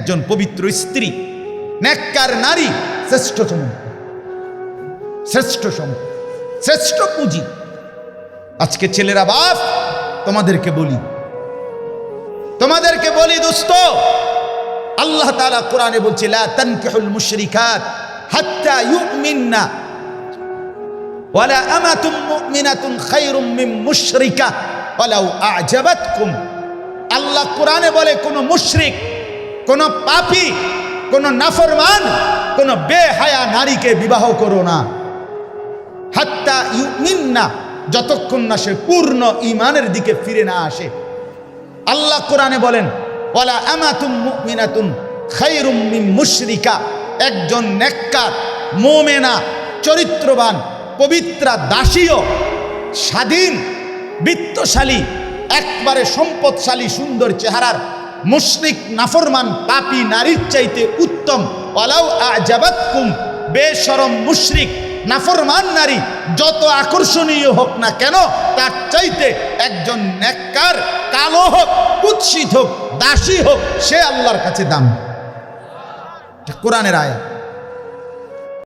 একজন পবিত্র স্ত্রী, নেককার নারী শ্রেষ্ঠ সম্পদ, শ্রেষ্ঠ সম্পদ, শ্রেষ্ঠ পুঁজি। আজকে ছেলেরা বাপ, তোমাদেরকে বলি দোস্ত, আল্লাহ তাআলা কোরআনে বলছে লা তানকিহুল মুশরিকাত হাত্তা ইউমিননা ওয়ালা আমাতুম মুমিনাতুন খায়রুম মিন মুশরিকা ওয়ালাউ আ'জাবাতকুম। আল্লাহ কোরআনে বলে কোন মুশরিক, কোন পাপী, কোন নাফরমান, কোন বেহায়া নারীকে বিবাহ করো না। হাত্তা ইউমিননা, যতক্ষণ না সে পূর্ণ ঈমানের দিকে ফিরে না আসে। আল্লাহ কোরআনে বলেন ওয়ালা আমাতুম মুমিনাতুন খায়রুম মিন মুশরিকা, একজন নেককার মুমিনা চরিত্রবান পবিত্রা দাসীও স্বাধীন বিত্তশালী একবারে সম্পদশালী সুন্দর চেহারার মুশরিক নাফরমান পাপী নারীর চাইতে উত্তম। ওয়ালাউ আ'জাবাতকুম, বেশরম মুশরিক নাফরমান নারী যত আকর্ষণীয় হোক না কেন, তার চাইতে একজন নেককার কালো হোক, কুৎসিত হোক, দাসী হোক, সে আল্লাহর কাছে দাম। কোরআনের আয়াত।